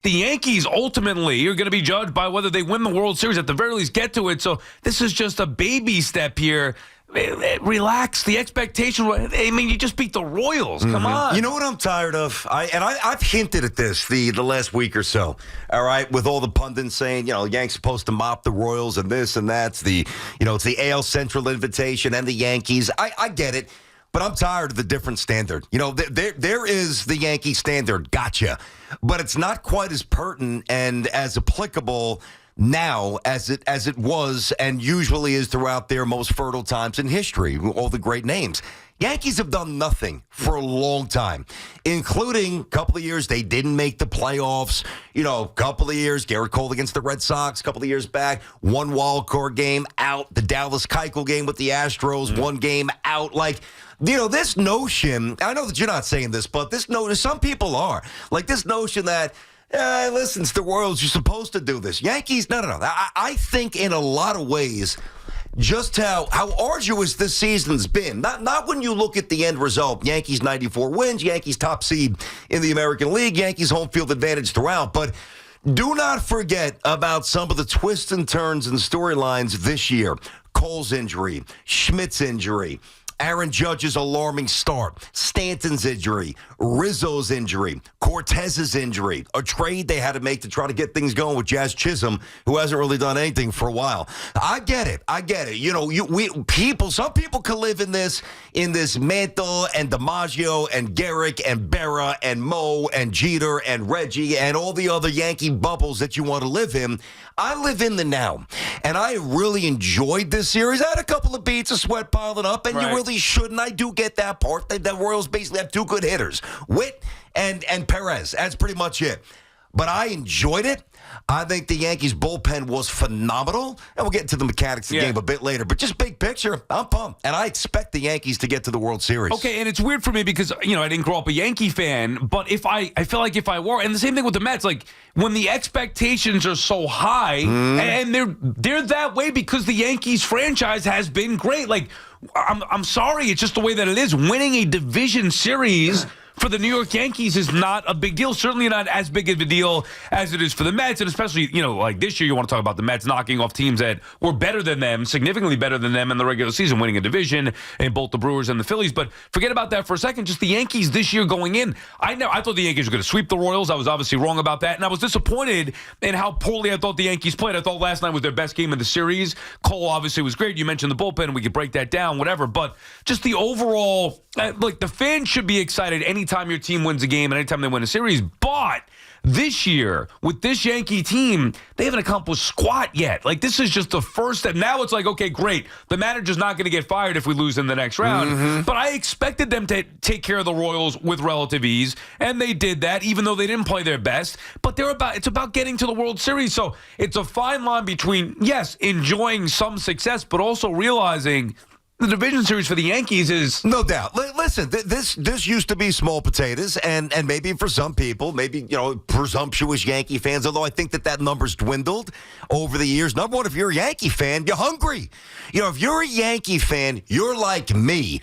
The Yankees ultimately are going to be judged by whether they win the World Series, at the very least get to it. So this is just a baby step here. Relax. The expectation. I mean, you just beat the Royals. Come on. You know what I'm tired of? I've hinted at this the last week or so. All right, with all the pundits saying, Yanks supposed to mop the Royals and this and that. It's the AL Central Invitation and the Yankees. I get it, but I'm tired of the different standard. There is the Yankee standard. Gotcha, but it's not quite as pertinent and as applicable now as it was and usually is throughout their most fertile times in history, all the great names. Yankees have done nothing for a long time, including a couple of years they didn't make the playoffs. A couple of years, Garrett Cole against the Red Sox, a couple of years back, one wild card game out, the Dallas Keuchel game with the Astros, one game out. This notion, I know that you're not saying this, but this notion, some people are, this notion that, listen, it's the Royals, you're supposed to do this. Yankees, no. I think in a lot of ways, just how arduous this season's been. Not when you look at the end result. Yankees 94 wins, Yankees top seed in the American League, Yankees home field advantage throughout. But do not forget about some of the twists and turns and storylines this year. Cole's injury, Schmidt's injury, Aaron Judge's alarming start, Stanton's injury, Rizzo's injury, Cortez's injury, a trade they had to make to try to get things going with Jazz Chisholm, who hasn't really done anything for a while. I get it. Some people can live in this Mantle and DiMaggio and Garrick and Berra and Mo and Jeter and Reggie and all the other Yankee bubbles that you want to live in. I live in the now, and I really enjoyed this series. I had a couple of beats of sweat piling up, and you really shouldn't. I do get that part. The Royals basically have two good hitters, Witt and Perez. That's pretty much it. But I enjoyed it. I think the Yankees' bullpen was phenomenal. And we'll get into the mechanics of the game a bit later. But just big picture, I'm pumped. And I expect the Yankees to get to the World Series. Okay, and it's weird for me because, I didn't grow up a Yankee fan. But I feel like if I were, and the same thing with the Mets, when the expectations are so high, and they're that way because the Yankees franchise has been great. I'm sorry, it's just the way that it is. Winning a division series for the New York Yankees is not a big deal. Certainly not as big of a deal as it is for the Mets. And especially, this year you want to talk about the Mets knocking off teams that were better than them, significantly better than them in the regular season, winning a division in both the Brewers and the Phillies. But forget about that for a second. Just the Yankees this year going in. I thought the Yankees were going to sweep the Royals. I was obviously wrong about that. And I was disappointed in how poorly I thought the Yankees played. I thought last night was their best game of the series. Cole obviously was great. You mentioned the bullpen, and we could break that down, whatever. But just the overall, the fans should be excited anytime your team wins a game and anytime they win a series. But this year, with this Yankee team, they haven't accomplished squat yet. This is just the first step. Now it's okay, great. The manager's not going to get fired if we lose in the next round. But I expected them to take care of the Royals with relative ease, and they did that, even though they didn't play their best. But it's about getting to the World Series. So it's a fine line between, yes, enjoying some success, but also realizing the division series for the Yankees is... No doubt. Listen, this used to be small potatoes, and maybe for some people, presumptuous Yankee fans, although I think that number's dwindled over the years. Number one, if you're a Yankee fan, you're hungry. If you're a Yankee fan, you're like me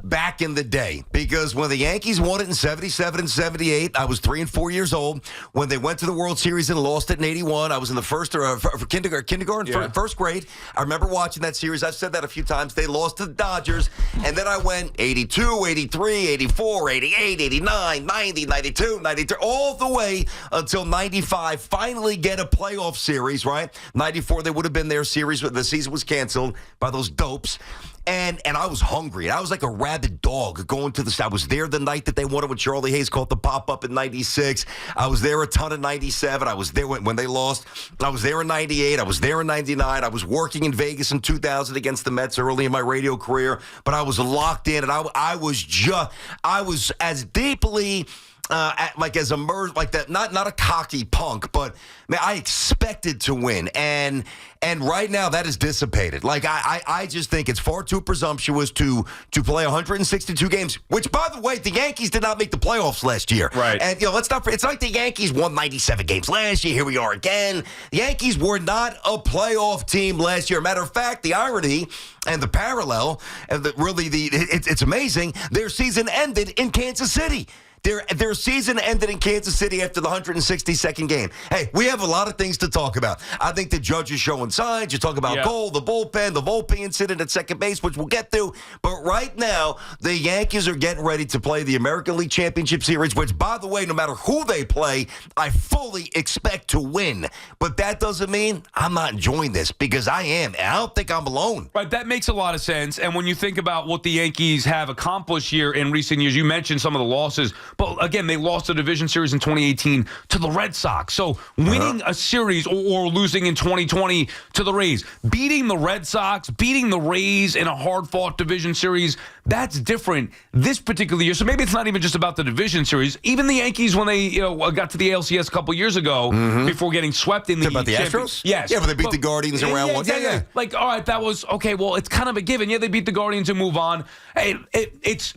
back in the day, because when the Yankees won it in 77 and 78, I was 3 and 4 years old. When they went to the World Series and lost it in 81, I was in the first first grade. I remember watching that series. I've said that a few times. They lost to the Dodgers, and then I went 82, 83, 84, 88, 89, 90, 92, 93, all the way until 95. Finally get a playoff series, right? 94, they would have been their series, but the season was canceled by those dopes. And I was hungry. I was like a rabid dog going to I was there the night that they won it when Charlie Hayes caught the pop-up in 96. I was there a ton in 97. I was there when they lost. I was there in 98. I was there in 99. I was working in Vegas in 2000 against the Mets early in my radio career. But I was locked in, and I was as deeply... as immersed, like that, not a cocky punk, but man, I expected to win, and right now that is dissipated. I just think it's far too presumptuous to play 162 games, which, by the way, the Yankees did not make the playoffs last year. Right. And let's not. It's like the Yankees won 97 games last year. Here we are again. The Yankees were not a playoff team last year. Matter of fact, the irony and the parallel, and it's amazing. Their season ended in Kansas City. Their season ended in Kansas City after the 162nd game. Hey, we have a lot of things to talk about. I think the judge is showing signs. You talk about Cole, the bullpen, the Volpe incident at second base, which we'll get to. But right now, the Yankees are getting ready to play the American League Championship Series, which, by the way, no matter who they play, I fully expect to win. But that doesn't mean I'm not enjoying this, because I am. And I don't think I'm alone. Right, that makes a lot of sense. And when you think about what the Yankees have accomplished here in recent years, you mentioned some of the losses. But again, they lost the division series in 2018 to the Red Sox. So winning a series or losing in 2020 to the Rays, beating the Red Sox, beating the Rays in a hard-fought division series, that's different this particular year. So maybe it's not even just about the division series. Even the Yankees, when they got to the ALCS a couple years ago, before getting swept in the about the Astros? Yes. Yeah, but they beat the Guardians in round one. Yeah. Like, all right, that was, okay, well, it's kind of a given. Yeah, they beat the Guardians and move on. Hey,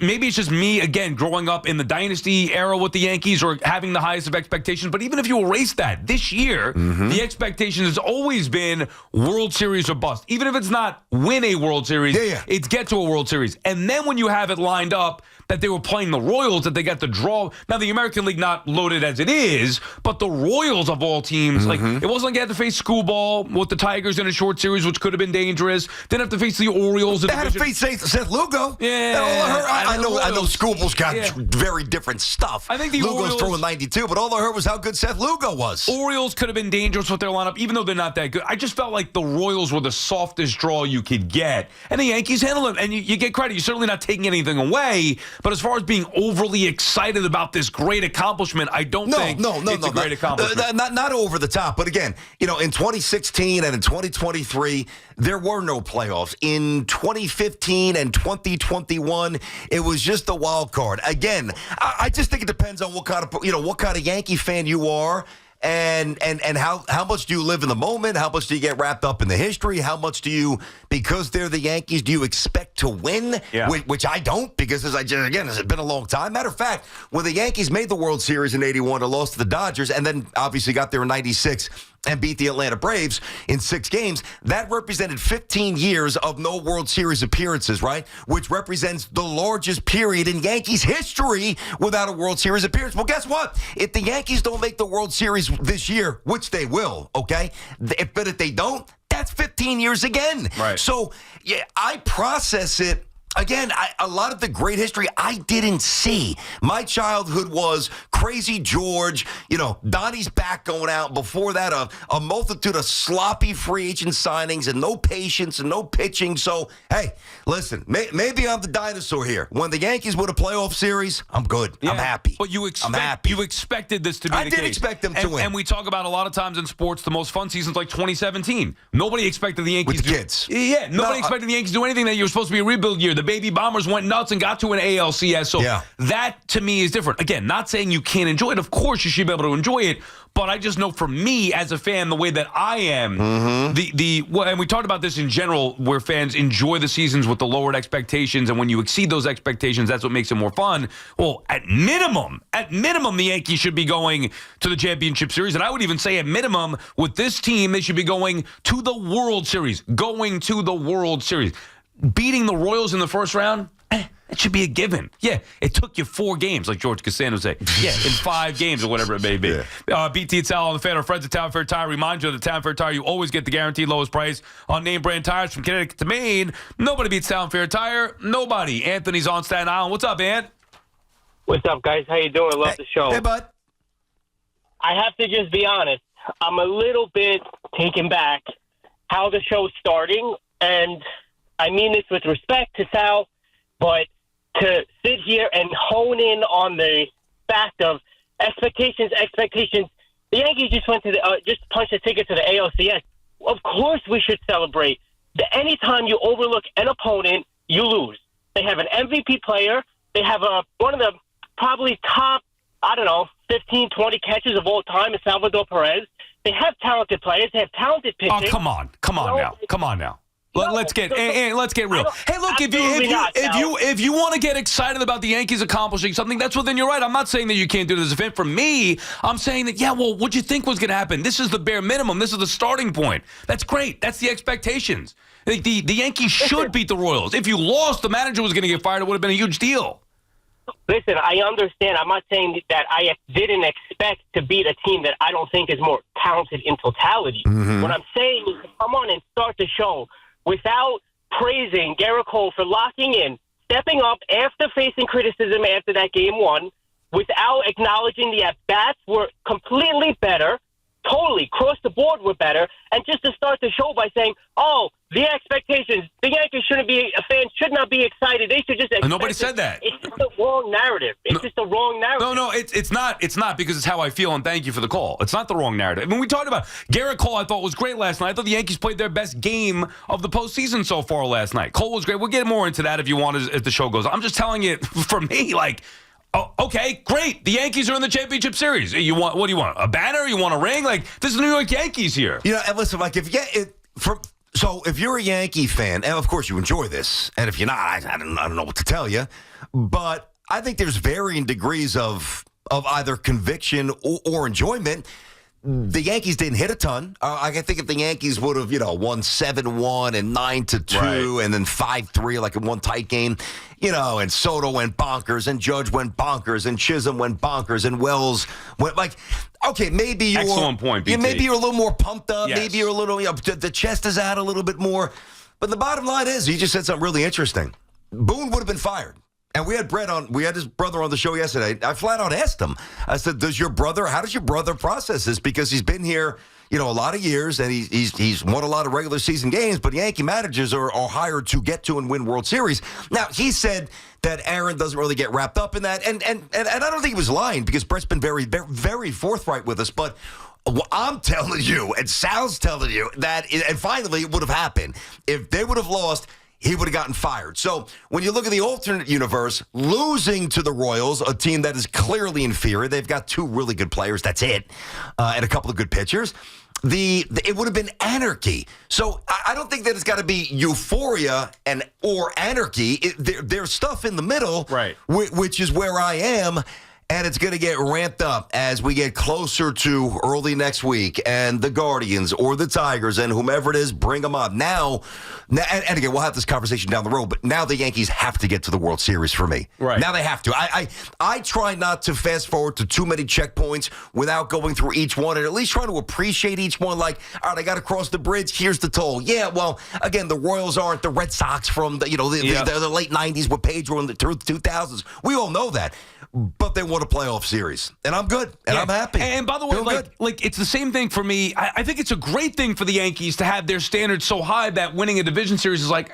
maybe it's just me, again, growing up in the dynasty era with the Yankees or having the highest of expectations. But even if you erase that, this year, the expectation has always been World Series or bust. Even if it's not win a World Series, it's get to a World Series. And then when you have it lined up that they were playing the Royals, that they got the draw. Now, the American League not loaded as it is, but the Royals of all teams, like, it wasn't like you had to face Screwball with the Tigers in a short series, which could have been dangerous. Didn't have to face the Orioles. They had to face Seth Lugo. Yeah. I know Screwball's got very different stuff. I think the Lugo's Orioles throwing 92, but all I heard was how good Seth Lugo was. Orioles could have been dangerous with their lineup, even though they're not that good. I just felt like the Royals were the softest draw you could get, and the Yankees handled it. And you get credit. You're certainly not taking anything away, but as far as being overly excited about this great accomplishment, I don't think it's a great accomplishment. Not over the top, but again, in 2016 and in 2023, there were no playoffs. In 2015 and 2021, it was just a wild card. Again, I just think it depends on what kind of Yankee fan you are. And how much do you live in the moment? How much do you get wrapped up in the history? How much do you, because they're the Yankees, do you expect to win? Yeah. Which I don't, because it's been a long time. Matter of fact, when the Yankees made the World Series in 81 and lost to the Dodgers, and then obviously got there in 96 and beat the Atlanta Braves in 6 games, that represented 15 years of no World Series appearances, right? Which represents the largest period in Yankees history without a World Series appearance. Well, guess what? If the Yankees don't make the World Series this year, which they will, okay? But if they don't, that's 15 years again. Right. So, yeah, I process it. Again, a lot of the great history I didn't see. My childhood was Crazy George, Donnie's back going out. Before that, a multitude of sloppy free agent signings and no patience and no pitching. So, hey, listen, maybe I'm the dinosaur here. When the Yankees win a playoff series, I'm good. Yeah, I'm happy. But you expected this to be the case. I did expect them to win. And we talk about a lot of times in sports, the most fun seasons like 2017. Nobody expected the Yankees with the kids. Yeah, nobody expected the Yankees to do anything that you were supposed to be a rebuild year. The Baby Bombers went nuts and got to an ALCS. So that, to me, is different. Again, not saying you can't enjoy it. Of course, you should be able to enjoy it. But I just know for me as a fan, the way that I am, and we talked about this in general, where fans enjoy the seasons with the lowered expectations. And when you exceed those expectations, that's what makes it more fun. Well, at minimum, the Yankees should be going to the championship series. And I would even say at minimum, with this team, they should be going to the World Series. Beating the Royals in the first round, it should be a given. Yeah, it took you 4 games, like George Costanza would say. Yeah, in 5 games or whatever it may be. BT and Sal on the fan. Our friends at Town Fair Tire remind you that Town Fair Tire, you always get the guaranteed lowest price on name brand tires from Connecticut to Maine. Nobody beats Town Fair Tire. Nobody. Anthony's on Staten Island. What's up, Ant? What's up, guys? How you doing? Love the show. Hey, bud. I have to just be honest. I'm a little bit taken back how the show's starting, and I mean this with respect to Sal, but to sit here and hone in on the fact of expectations. The Yankees just went to just punched a ticket to the ALCS. Of course we should celebrate. Anytime you overlook an opponent, you lose. They have an MVP player. They have one of the probably top, 15, 20 catches of all time is Salvador Perez. They have talented players. They have talented pitching. Oh, come on now. Let's get real. Hey, look, if you want to get excited about the Yankees accomplishing something, that's within your right. I'm not saying that you can't do this event. For me, I'm saying that, what'd you think was going to happen? This is the bare minimum. This is the starting point. That's great. That's the expectations. The Yankees should beat the Royals. If you lost, the manager was going to get fired. It would have been a huge deal. Listen, I understand. I'm not saying that I didn't expect to beat a team that I don't think is more talented in totality. What I'm saying is to come on and start the show without praising Garrett Cole for locking in, stepping up after facing criticism after that game one, without acknowledging the at-bats were completely better, totally across the board were better, and just to start the show by saying, "Oh, the expectations, the Yankees fans should not be excited. They should just expect." Nobody said that. It's just the wrong narrative. It's just the wrong narrative. No, it's not. It's not because it's how I feel, and thank you for the call. It's not the wrong narrative. I mean, we talked about Garrett Cole. I thought was great last night. I thought the Yankees played their best game of the postseason so far last night. Cole was great. We'll get more into that if you want as the show goes on. I'm just telling you, for me, like. Oh, okay, great. The Yankees are in the championship series. What do you want? A banner? You want a ring? Like, this is the New York Yankees here. You know, and listen, like, if you're a Yankee fan, and of course you enjoy this, and if you're not, I don't know what to tell you, but I think there's varying degrees of either conviction or enjoyment. The Yankees didn't hit a ton. I think if the Yankees would have, won 7-1 and 9-2 and then 5-3, like in one tight game, and Soto went bonkers and Judge went bonkers and Chisholm went bonkers and Wells went okay, maybe you're excellent point, BT. Maybe you're a little more pumped up. Yes. Maybe you're a little, the chest is out a little bit more. But the bottom line is, you just said something really interesting. Boone would have been fired. And we had his brother on the show yesterday. I flat out asked him. I said, how does your brother process this? Because he's been here, a lot of years, and he's won a lot of regular season games, but Yankee managers are hired to get to and win World Series. Now, he said that Aaron doesn't really get wrapped up in that, and I don't think he was lying, because Brett's been very, very forthright with us, but I'm telling you, and Sal's telling you, and finally it would have happened. If they would have lost, he would have gotten fired. So when you look at the alternate universe, losing to the Royals, a team that is clearly inferior, they've got two really good players, that's it, and a couple of good pitchers, it would have been anarchy. So I don't think that it's got to be euphoria or anarchy. There's stuff in the middle, right, which is where I am. And it's going to get ramped up as we get closer to early next week. And the Guardians or the Tigers and whomever it is, bring them up. Now, and again, we'll have this conversation down the road, but now the Yankees have to get to the World Series for me. Right. Now they have to. I try not to fast forward to too many checkpoints without going through each one and at least trying to appreciate each one. Like, all right, I got to cross the bridge. Here's the toll. Yeah, well, again, the Royals aren't the Red Sox from the late 90s with Pedro in the 2000s. We all know that. But they won a playoff series, and I'm good, and I'm happy. And by the way, like it's the same thing for me. I think it's a great thing for the Yankees to have their standards so high that winning a division series is like,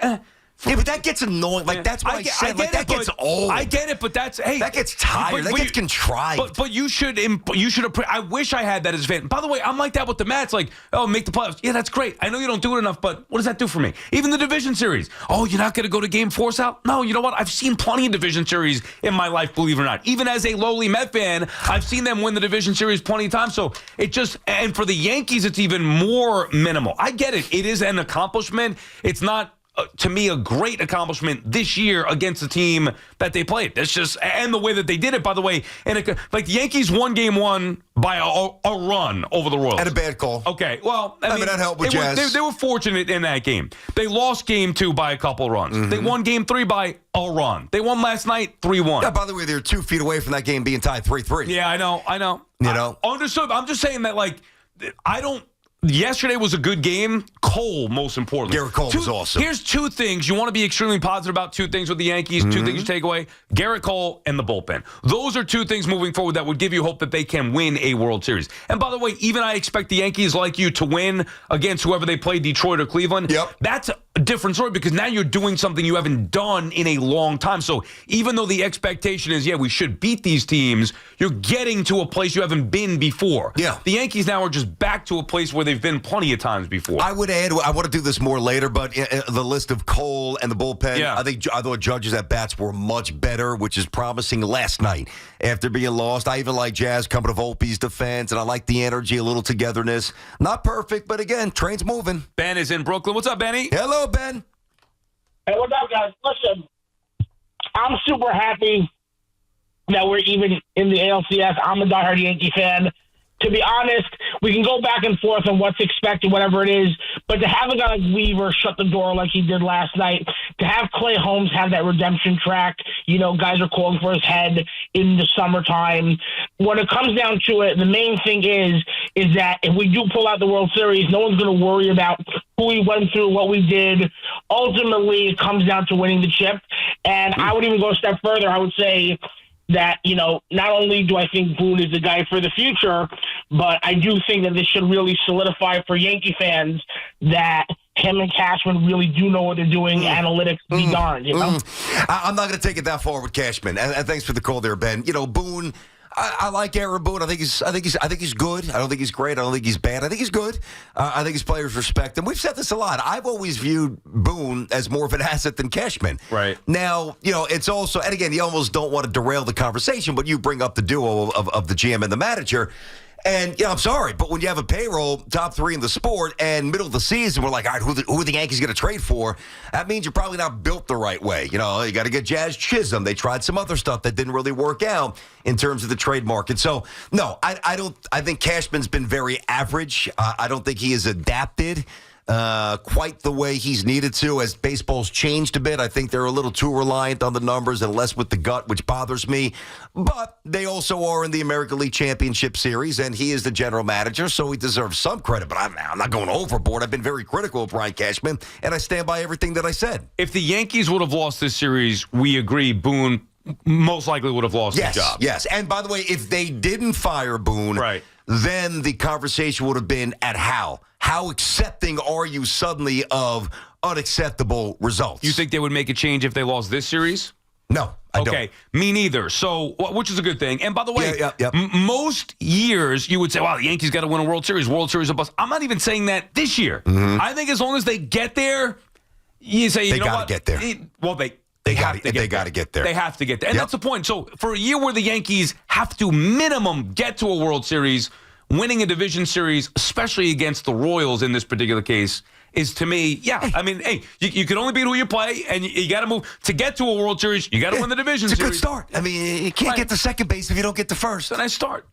Yeah, but that gets annoying. Like, that's what I said. Like, that gets old. I get it, but that's, hey. That gets tired. That gets contrived. But you should, I wish I had that as a fan. By the way, I'm like that with the Mets. Like, make the playoffs. Yeah, that's great. I know you don't do it enough, but what does that do for me? Even the division series. Oh, you're not going to go to Game 4, Sal? No, you know what? I've seen plenty of division series in my life, believe it or not. Even as a lowly Met fan, I've seen them win the division series plenty of times. So it just, and for the Yankees, it's even more minimal. I get it. It is an accomplishment. It's not, to me, a great accomplishment this year against the team that they played. That's just, and the way that they did it, by the way. And like the Yankees won Game 1 by a run over the Royals. And a bad call. Okay, well, I mean that helped with Jazz. They were fortunate in that game. They lost Game 2 by a couple runs. Mm-hmm. They won Game 3 by a run. They won last night 3-1. Yeah, by the way, they're 2 feet away from that game being tied 3-3. Yeah, I know. You know? Understood. I'm just saying that, like, yesterday was a good game. Cole, most importantly. Garrett Cole was awesome. Here's 2 things. You want to be extremely positive about 2 things with the Yankees, 2 things you take away. Garrett Cole and the bullpen. Those are 2 things moving forward that would give you hope that they can win a World Series. And by the way, even I expect the Yankees, like you, to win against whoever they play, Detroit or Cleveland. Yep. That's a different story because now you're doing something you haven't done in a long time. So even though the expectation is, we should beat these teams, you're getting to a place you haven't been before. Yeah. The Yankees now are just back to a place where they've been plenty of times before. I would add, I want to do this more later, but the list of Cole and the bullpen, I thought Judge's at-bats were much better, which is promising last night. After being lost, I even like Jazz coming to Volpe's defense, and I like the energy, a little togetherness. Not perfect, but again, train's moving. Ben is in Brooklyn. What's up, Benny? Hello, Ben. Hey, what's up, guys? Listen, I'm super happy that we're even in the ALCS. I'm a diehard Yankee fan. To be honest, we can go back and forth on what's expected, whatever it is, but to have a guy like Weaver shut the door like he did last night, to have Clay Holmes have that redemption track. You know, guys are calling for his head in the summertime. When it comes down to it, the main thing is that if we do pull out the World Series, no one's going to worry about who we went through, what we did. Ultimately, it comes down to winning the chip. And I would even go a step further. I would say that, you know, not only do I think Boone is the guy for the future, but I do think that this should really solidify for Yankee fans that him and Cashman really do know what they're doing. Analytics be darned, you know? I'm not going to take it that far with Cashman. And thanks for the call there, Ben. You know, Boone, I like Aaron Boone. I think he's good. I don't think he's great. I don't think he's bad. I think he's good. I think his players respect him. We've said this a lot. I've always viewed Boone as more of an asset than Cashman. Right. Now, you know, it's also, and again, you almost don't want to derail the conversation, but you bring up the duo of the GM and the manager. And, you know, I'm sorry, but when you have a payroll, top 3 in the sport, and middle of the season, we're like, all right, who are the Yankees going to trade for? That means you're probably not built the right way. You know, you got to get Jazz Chisholm. They tried some other stuff that didn't really work out in terms of the trade market. So, no, I think Cashman's been very average. I don't think he has adapted quite the way he's needed to. As baseball's changed a bit, I think they're a little too reliant on the numbers and less with the gut, which bothers me. But they also are in the American League Championship Series, and he is the general manager, so he deserves some credit. But I'm not going overboard. I've been very critical of Brian Cashman, and I stand by everything that I said. If the Yankees would have lost this series, we agree Boone most likely would have lost his job. Yes, and by the way, if they didn't fire Boone, right, then the conversation would have been at how. How accepting are you suddenly of unacceptable results? You think they would make a change if they lost this series? No, I don't. Okay, me neither. So, which is a good thing. And by the way, Yeah. Most years you would say, wow, the Yankees got to win a World Series a bust. I'm not even saying that this year. I think as long as they get there, you say, you know what? They got to get there. They got to get there. They have to get there. And that's the point. So for a year where the Yankees have to minimum get to a World Series, winning a division series, especially against the Royals in this particular case, is to me, I mean, hey, you can only beat who you play, and you got to move. To get to a World Series, you got to win the division series. It's a good start. I mean, you can't get to second base if you don't get to first. It's a nice start.